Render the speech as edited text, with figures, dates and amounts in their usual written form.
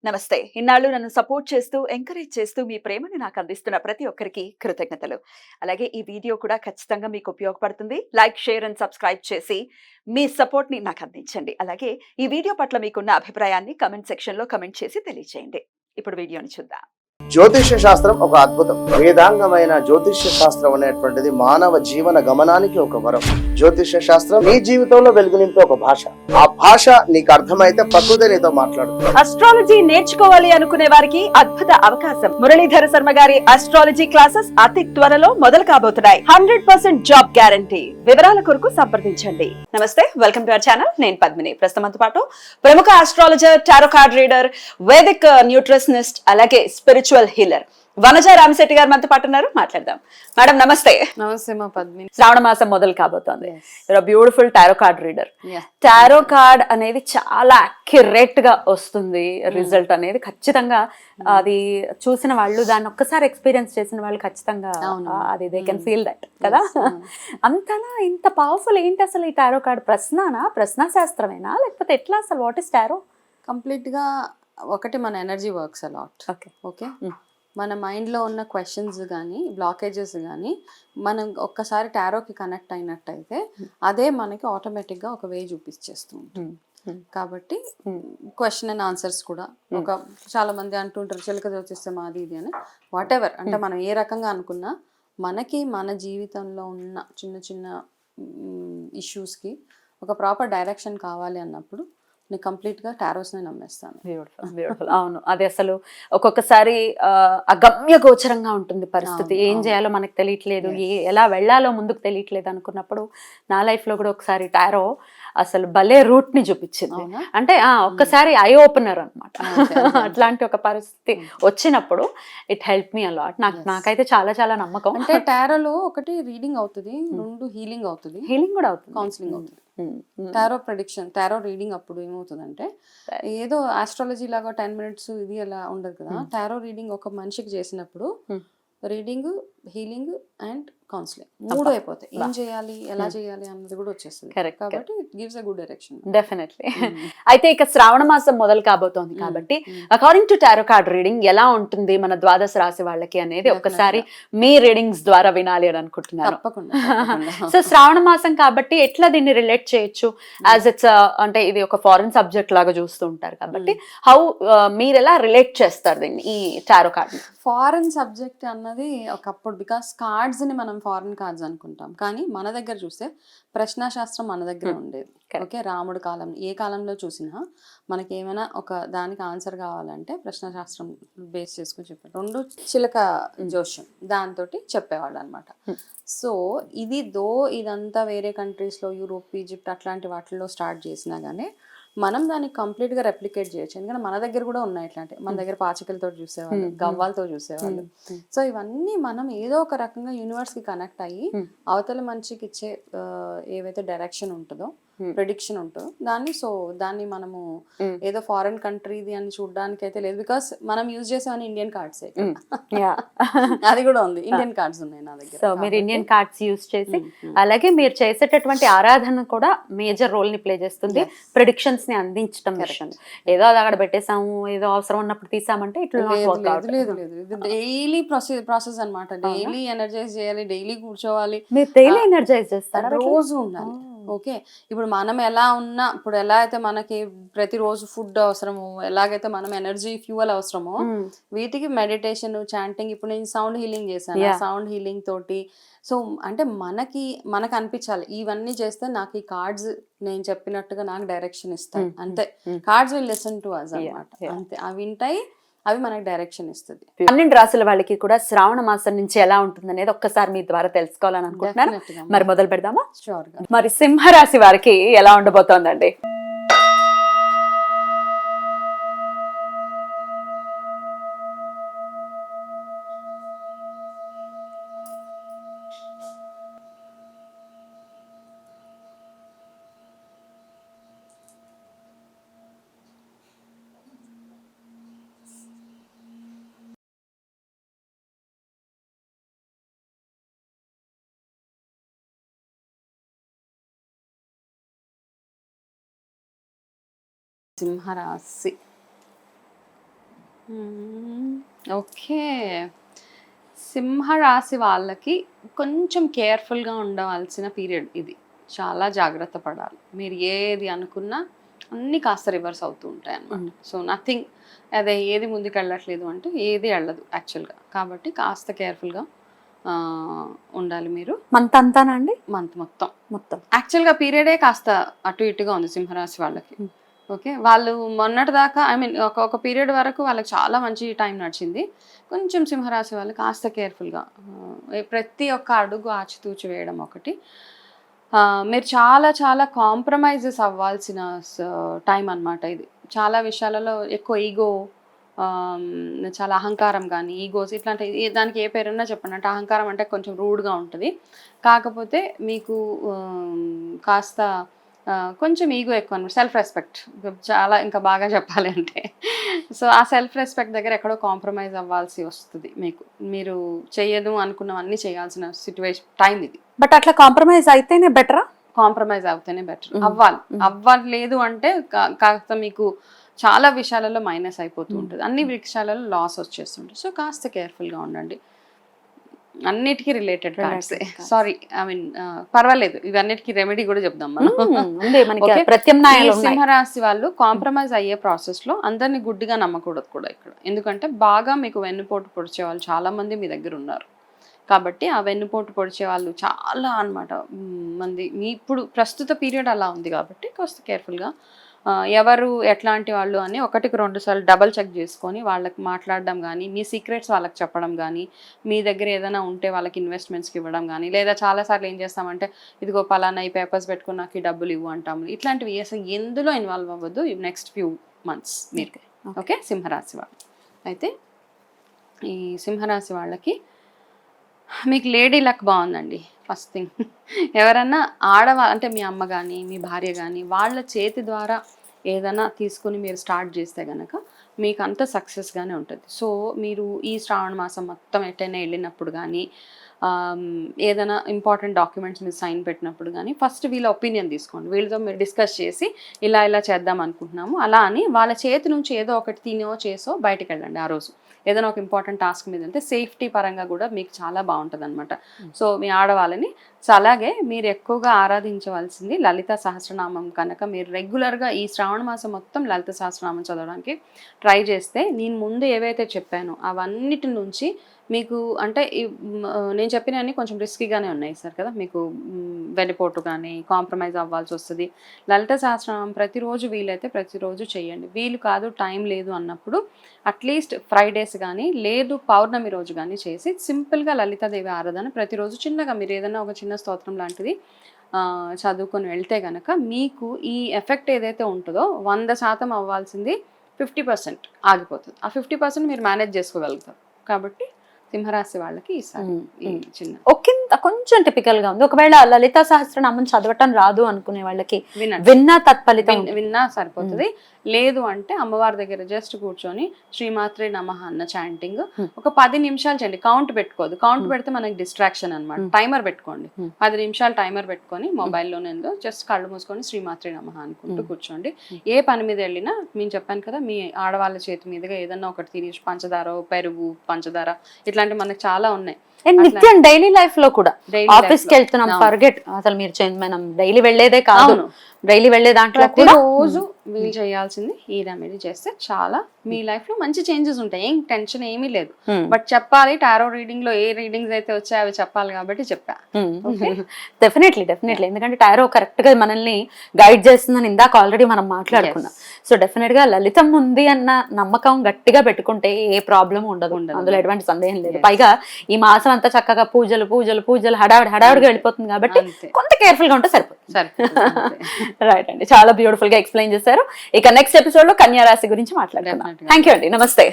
నమస్తే. ఇన్నాళ్ళు నన్ను సపోర్ట్ చేస్తూ, ఎంకరేజ్ చేస్తూ మీ ప్రేమని నాకు అందిస్తున్న ప్రతి ఒక్కరికి కృతజ్ఞతలు. అలాగే ఈ వీడియో కూడా ఖచ్చితంగా మీకు ఉపయోగపడుతుంది. లైక్, షేర్ అండ్ సబ్స్క్రైబ్ చేసి మీ సపోర్ట్‌ని నాకు అందించండి. అలాగే ఈ వీడియో పట్ల మీకున్న అభిప్రాయాన్ని కామెంట్ సెక్షన్‌లో కామెంట్ చేసి తెలియజేయండి. ఇప్పుడు వీడియోని చూద్దాం. జ్యోతిష్య శాస్త్రం ఒక అద్భుతం. వేదాంగమైన జ్యోతిష్య శాస్త్రం అనేటువంటిది మానవ జీవన గమనానికి ఒక వరం. జ్యోతిష్య శాస్త్రం నీ జీవితంలో వెలుగు నింపే ఒక భాష. ఆ భాష నీకు అర్థమైతే ప్రకృతి నీతో మాట్లాడుతుంది. అస్ట్రాలజీ నేర్చుకోవాలి అనుకునే వారికి అద్భుత అవకాశం. మురళీధర శర్మ గారి అస్ట్రాలజీ క్లాసెస్ అతి త్వరలో మొదలు కాబోతున్నాయి. 100% జాబ్ గ్యారంటీ. వివరాల కొరకు సంప్రదించండి. నమస్తే, వెల్కమ్ టు అవర్ ఛానల్. నేను పద్మిని. ప్రస్తుతంతో పాటు ప్రముఖ astrologer, tarot card reader, Vedic nutritionist, అలాగే స్పిరిచువల్ హీలర్ వనజ రామశెట్టి గారు మనతో పాటు ఉన్నారు. మాట్లాడదాం. మేడం నమస్తే. నమస్తే మా పద్మిని. శ్రావణ మాసం మొదలు కాబోతోంది. Beautiful tarot card reader. Tarot card అనేది చాలా అక్యురేట్ గా వస్తుంది. రిజల్ట్ అనేది ఖచ్చితంగా అది చూసిన వాళ్ళు, దాన్ని ఒక్కసారి ఎక్స్పీరియన్స్ చేసిన వాళ్ళు ఖచ్చితంగా అది దే కెన్ ఫీల్ దట్ కదా. అంతనా ఇంత పవర్ఫుల్ ఏంటి అసలు ఈ టారో కార్డ్? ప్రశ్న శాస్త్రమేనా లేకపోతే ఎట్లా అసలు? What is tarot? కంప్లీట్ గా ఒకటి మన ఎనర్జీ వర్క్స్ అలాట్. ఓకే, మన మైండ్లో ఉన్న క్వశ్చన్స్ కానీ బ్లాకేజెస్ కానీ మనం ఒక్కసారి టారోకి కనెక్ట్ అయినట్టయితే అదే మనకి ఆటోమేటిక్గా ఒక వే చూపించేస్తూ ఉంటుంది. కాబట్టి క్వశ్చన్ అండ్ ఆన్సర్స్ కూడా ఒక చాలా మంది అంటుంటారు చిలక జ్యోతిస్తే మాది ఇది అని. వాట్ ఎవర్ అంటే మనం ఏ రకంగా అనుకున్నా మనకి మన జీవితంలో ఉన్న చిన్న చిన్న ఇష్యూస్కి ఒక ప్రాపర్ డైరెక్షన్ కావాలి అన్నప్పుడు నేను కంప్లీట్గా టారోస్ని నమ్మేస్తాను. బ్యూటిఫుల్. అవును, అది అసలు ఒక్కొక్కసారి అగమ్య గోచరంగా ఉంటుంది పరిస్థితి. ఏం చేయాలో మనకు తెలియట్లేదు, ఎలా వెళ్ళాలో ముందుకు తెలియట్లేదు అనుకున్నప్పుడు నా లైఫ్లో కూడా ఒకసారి టారో అసలు భలే రూట్ ని చూపించింది. అంటే ఒక్కసారి ఐ ఓపెనర్ అనమాట. అట్లాంటి ఒక పరిస్థితి వచ్చినప్పుడు ఇట్ హెల్ప్ మీ అలాట్. నాకైతే చాలా చాలా నమ్మకం. అంటే టారోలో ఒకటి రీడింగ్ అవుతుంది, రెండు హీలింగ్ అవుతుంది, హీలింగ్ కూడా అవుతుంది, కౌన్సిలింగ్ అవుతుంది. టారో ప్రెడిక్షన్, టారో రీడింగ్ అప్పుడు ఏమవుతుందంటే ఏదో ఆస్ట్రాలజీ లాగా 10 minutes ఇది అలా ఉండదు కదా. టారో రీడింగ్ ఒక మనిషికి చేసినప్పుడు రీడింగ్, హీలింగ్ అండ్ కౌన్సిలింగ్ మూడు అయిపోతాయి. ఏం చేయాలి, ఎలా చేయాలి అన్నది కూడా వచ్చేస్తుంది. కాబట్టి it gives a good direction. Definitely. అయితే ఇక శ్రావణ మాసం మొదలు కాబోతోంది కాబట్టి according to tarot card reading ఎలా ఉంటుంది మన ద్వాదశ రాశి వాళ్ళకి అనేది ఒక్కసారి మీ రీడింగ్స్ ద్వారా వినాలి అని అనుకుంటున్నాను. సో శ్రావణ మాసం కాబట్టి ఎట్లా దీన్ని రిలేట్ చేయొచ్చు? యాజ్ ఇట్స్ అంటే ఇది ఒక ఫారెన్ సబ్జెక్ట్ లాగా చూస్తూ ఉంటారు కాబట్టి హౌ మీరు ఎలా రిలేట్ చేస్తారు దీన్ని, ఈ టారో కార్డ్? ఫారెన్ సబ్జెక్ట్ అన్నది ఒకప్పుడు, బికాస్ కార్డ్స్ ని మనం ఫారెన్ కార్డ్స్ అనుకుంటాం, కానీ మన దగ్గర చూస్తే ప్రశ్నాశాస్త్రం మన దగ్గర ఉండేది. ఓకే, రాముడు కాలం, ఏ కాలంలో చూసినా మనకి ఏమైనా ఒక దానికి ఆన్సర్ కావాలంటే ప్రశ్నాశాస్త్రం బేస్ చేసుకుని చెప్పారు. రెండు చిలక జోష్యం దాంతో చెప్పేవాళ్ళు అనమాట. సో ఇదంతా వేరే కంట్రీస్లో, యూరోప్, ఈజిప్ట్ అట్లాంటి వాటిల్లో స్టార్ట్ చేసినా కానీ మనం దాన్ని కంప్లీట్గా రెప్లికేట్ చేయొచ్చు. ఎందుకంటే మన దగ్గర కూడా ఉన్నాయి ఇట్లాంటి. మన దగ్గర పాచికలతో చూసేవాళ్ళు, గవ్వాలతో చూసేవాళ్ళు. సో ఇవన్నీ మనం ఏదో ఒక రకంగా యూనివర్స్కి కనెక్ట్ అయ్యి అవతల మనిషికి ఇచ్చే ఏవైతే డైరెక్షన్ ఉంటుందో, ప్రెడిక్షన్ ఉంటుందో దాన్ని మనము ఏదో ఫారెన్ కంట్రీది అని చూడడానికి అయితే లేదు. బికాస్ మనం యూజ్ చేసేవన్నీ ఇండియన్ కార్డ్స్. అది కూడా ఉంది, ఇండియన్ కార్డ్స్ ఉన్నాయి నా దగ్గర. సో మీరు ఇండియన్ కార్డ్స్ యూజ్ చేసి, అలాగే మీరు చేసేటటువంటి ఆరాధన కూడా మేజర్ రోల్ ని ప్లే చేస్తుంది ప్రెడిక్షన్స్ ని అందించడం విషయం. ఏదో అది అక్కడ పెట్టేసాము, ఏదో అవసరం ఉన్నప్పుడు తీసామంటే ఇట్లా లేదు. ఇది డైలీ ప్రాసెస్ అనమాట. డైలీ ఎనర్జైజ్ చేయాలి, డైలీ కూర్చోవాలి. మీరు డైలీ ఎనర్జైజ్ చేస్తారా? రోజు ఉండాలి. ఓకే, ఇప్పుడు మనం ఎలా ఉన్నా, ఇప్పుడు ఎలా అయితే మనకి ప్రతిరోజు ఫుడ్ అవసరమో, ఎలాగైతే మనం ఎనర్జీ ఫ్యూయల్ అవసరమో, వీటికి మెడిటేషన్, చాంటింగ్. ఇప్పుడు నేను సౌండ్ హీలింగ్ చేశాను, సౌండ్ హీలింగ్ తోటి. సో అంటే మనకు అనిపించాలి ఇవన్నీ చేస్తే నాకు ఈ కార్డ్స్ నేను చెప్పినట్టుగా నాకు డైరెక్షన్ ఇస్తాయి. అంతే, cards will listen to us అన్నమాట. అంతే, అవి వింటాయి, అవి మనకి డైరెక్షన్ ఇస్తుంది. 12 రాశుల వాళ్ళకి కూడా శ్రావణ మాసం నుంచి ఎలా ఉంటుంది అనేది ఒక్కసారి మీ ద్వారా తెలుసుకోవాలని అనుకుంటున్నాను. మరి మొదలు పెడదామా? మరి సింహరాశి వారికి ఎలా ఉండబోతోందండి? సింహరాశి ఓకే, సింహరాశి వాళ్ళకి కొంచెం కేర్ఫుల్గా ఉండవలసిన పీరియడ్ ఇది. చాలా జాగ్రత్త పడాలి. మీరు ఏది అనుకున్నా అన్నీ కాస్త రివర్స్ అవుతూ ఉంటాయి అన్నమాట. సో నథింగ్, అదే ఏది ముందుకు వెళ్ళట్లేదు అంటే ఏది వెళ్ళదు యాక్చువల్గా. కాబట్టి కాస్త కేర్ఫుల్గా ఉండాలి మీరు. మంత్ అంతానా అండి? మంత్ మొత్తం యాక్చువల్గా పీరియడే కాస్త అటు ఇటుగా ఉంది సింహరాశి వాళ్ళకి. ఓకే, వాళ్ళు మొన్నటి దాకా ఐ మీన్ ఒక పీరియడ్ వరకు వాళ్ళకి చాలా మంచి టైం నడిచింది. కొంచెం సింహరాశి వాళ్ళు కాస్త కేర్ఫుల్గా ప్రతి ఒక్క అడుగు ఆచితూచి వేయడం ఒకటి. మీరు చాలా కాంప్రమైజెస్ అవ్వాల్సిన టైం అన్నమాట ఇది. చాలా విషయాలలో ఎక్కువ ఈగో, చాలా అహంకారం కానీ ఈగోస్ ఇట్లాంటి దానికి ఏ పేరున్నా చెప్పండి. అంటే అహంకారం అంటే కొంచెం రూడ్గా ఉంటుంది, కాకపోతే మీకు కాస్త కొంచెం ఈగో ఎక్కువ అనమాట. సెల్ఫ్ రెస్పెక్ట్ చాలా ఇంకా బాగా చెప్పాలి అంటే. సో ఆ సెల్ఫ్ రెస్పెక్ట్ దగ్గర ఎక్కడో కాంప్రమైజ్ అవ్వాల్సి వస్తుంది మీకు. మీరు చేయదు అనుకున్నవన్నీ చేయాల్సిన సిచ్యువేషన్ టైం ఇది. బట్ అట్లా కాంప్రమైజ్ అయితేనే బెటరా? కాంప్రమైజ్ అవుతేనే బెటర్. అవ్వలేదు అంటే కాస్త మీకు చాలా విషయాలలో మైనస్ అయిపోతూ ఉంటుంది, అన్ని విషయాలలో లాస్ వచ్చేస్తుంటుంది. సో కాస్త కేర్ఫుల్గా ఉండండి. అన్నిటికీ related cards, sorry I mean పర్వాలేదు, ఇవన్నిటికీ రెమెడీ కూడా చెప్దాం మనం. సింహరాశి వాళ్ళు కాంప్రమైజ్ అయ్యే ప్రాసెస్ లో అందరినీ గుడ్డిగా నమ్మకూడదు కూడా ఇక్కడ. ఎందుకంటే బాగా మీకు వెన్నుపోటు పొడిచే వాళ్ళు చాలా మంది మీ దగ్గర ఉన్నారు. కాబట్టి ఆ వెన్నుపోటు పొడిచే వాళ్ళు చాలా అన్నమాట మంది మీ ఇప్పుడు ప్రస్తుత పీరియడ్ అలా ఉంది. కాబట్టి కాస్త కేర్ఫుల్గా ఎవరు ఎట్లాంటి వాళ్ళు అని 1-2 సార్లు డబల్ చెక్ చేసుకొని వాళ్ళకి మాట్లాడడం కానీ, మీ సీక్రెట్స్ వాళ్ళకి చెప్పడం కానీ, మీ దగ్గర ఏదైనా ఉంటే వాళ్ళకి ఇన్వెస్ట్మెంట్స్కి ఇవ్వడం కానీ, లేదా చాలాసార్లు ఏం చేస్తామంటే ఇదిగో పలానా ఈ పేపర్స్ పెట్టుకుని నాకు డబ్బులు ఇవ్వు అంటాము. ఇట్లాంటివి అసలు ఎందులో ఇన్వాల్వ్ అవ్వద్దు నెక్స్ట్ ఫ్యూ మంత్స్ మీరు. ఓకే, సింహరాశి వాళ్ళు అయితే ఈ సింహరాశి వాళ్ళకి మీకు లేడీ లక్ బాగుందండి. ఫస్ట్ థింగ్, ఎవరన్నా ఆడవాళ్ళు అంటే మీ అమ్మ కానీ మీ భార్య కానీ వాళ్ళ చేతి ద్వారా ఏదైనా తీసుకుని మీరు స్టార్ట్ చేస్తే కనుక మీకు అంత సక్సెస్గానే ఉంటుంది. సో మీరు ఈ శ్రావణ మాసం మొత్తం ఎటైనా వెళ్ళినప్పుడు కానీ, ఏదైనా ఇంపార్టెంట్ డాక్యుమెంట్స్ మీరు సైన్ పెట్టినప్పుడు కానీ ఫస్ట్ వీళ్ళ ఒపీనియన్ తీసుకోండి. వీళ్ళతో మీరు డిస్కస్ చేసి ఇలా చేద్దాం అనుకుంటున్నాము అలా అని వాళ్ళ చేతి నుంచి ఏదో ఒకటి తినో చేసో బయటకు వెళ్ళండి. ఆ రోజు ఏదైనా ఒక ఇంపార్టెంట్ టాస్క్ మీద అంటే సేఫ్టీ పరంగా కూడా మీకు చాలా బాగుంటుంది అనమాట. సో మీ ఆడవాళ్ళని అలాగే మీరు ఎక్కువగా ఆరాధించవలసింది లలిత సహస్రనామం. కనుక మీరు రెగ్యులర్గా ఈ శ్రావణ మాసం మొత్తం లలిత సహస్రనామం చదవడానికి ట్రై చేస్తే నేను ముందు ఏవైతే చెప్పానో అవన్నిటి నుంచి మీకు అంటే నేను చెప్పినవన్నీ కొంచెం రిస్కీగానే ఉన్నాయి సార్ కదా. మీకు వెన్నుపోటు కానీ కాంప్రమైజ్ అవ్వాల్సి వస్తుంది. లలిత సహస్రనామం ప్రతిరోజు వీలైతే ప్రతిరోజు చేయండి. వీలు కాదు టైం లేదు అన్నప్పుడు అట్లీస్ట్ ఫ్రైడేస్ కానీ లేదు పౌర్ణమి రోజు కానీ చేసి సింపుల్గా లలితాదేవి ఆరాధన ప్రతిరోజు చిన్నగా మీరు ఏదైనా ఒక చిన్న స్తోత్రం లాంటిది చదువుకొని వెళ్తే కనుక మీకు ఈ ఎఫెక్ట్ ఏదైతే ఉంటుందో 100% అవ్వాల్సింది 50% ఆగిపోతుంది. ఆ 50% మీరు మేనేజ్ చేసుకోగలుగుతారు. కాబట్టి సింహరాశి వాళ్ళకి ఈసారి చిన్న కొంచెం టిపికల్ గా ఉంది. ఒకవేళ లలితా సహస్రనామం చదవటం రాదు అనుకునే వాళ్ళకి విన్నా తత్ఫలితం విన్నా సరిపోతుంది. లేదు అంటే అమ్మవారి దగ్గర జస్ట్ కూర్చొని శ్రీమాత్రే నమః అన్న చాంటింగ్ ఒక 10 నిమిషాలు చేయండి. కౌంట్ పెట్టుకోదు, కౌంట్ పెడితే మనకి డిస్ట్రాక్షన్ అనమాట. టైమర్ పెట్టుకోండి, 10 నిమిషాలు టైమర్ పెట్టుకొని మొబైల్లోనే జస్ట్ కళ్ళు మూసుకొని శ్రీమాత్రే నమః అనుకుంటూ కూర్చోండి. ఏ పని మీద వెళ్ళినా నేను చెప్పాను కదా, మీ ఆడవాళ్ళ చేతి మీదుగా ఏదన్నా ఒకటి తిని పంచదార, పెరుగు, పంచదార ఇట్లాంటి మనకు చాలా ఉన్నాయి. నిత్యం డైలీ లైఫ్ లో కూడా ఆఫీస్ కి వెళ్తున్నాం ఫర్గెట్ అసలు మీరు మనం డైలీ వెళ్లేదే కాదు, డైలీ వెళ్లే దాంట్లో రోజు వీలు చేయాల్సింది ఈ రెమెడీ చేస్తే చాలా మీ లైఫ్ లో మంచి చేంజెస్ ఉంటాయి. ఏం టెన్షన్ ఏమీ లేదు. బట్ చెప్పాలి, టారో రీడింగ్ లో ఏ రీడింగ్స్ అయితే వచ్చాయో అవి చెప్పాలి కాబట్టి చెప్పా. డెఫినెట్లీ ఎందుకంటే టారో కరెక్ట్ గా మనల్ని గైడ్ చేస్తుందని ఇందాక ఆల్రెడీ మనం మాట్లాడుకున్నాం. సో డెఫినెట్ గా లలితం ఉంది అన్న నమ్మకం గట్టిగా పెట్టుకుంటే ఏ ప్రాబ్లం ఉండదు, అందులో ఎటువంటి సందేహం లేదు. పైగా ఈ మాసం అంతా చక్కగా పూజలు హడావిడిగా వెళ్ళిపోతుంది కాబట్టి కొంత కేర్ఫుల్ గా ఉంటే సరిపోతుంది. రైట్ అండి, చాలా బ్యూటిఫుల్ గా ఎక్స్ప్లెయిన్ చేశారు. ఇక నెక్స్ట్ ఎపిసోడ్ లో కన్యా రాశి గురించి మాట్లాడదాం. థ్యాంక్ యూ అండి, నమస్తే.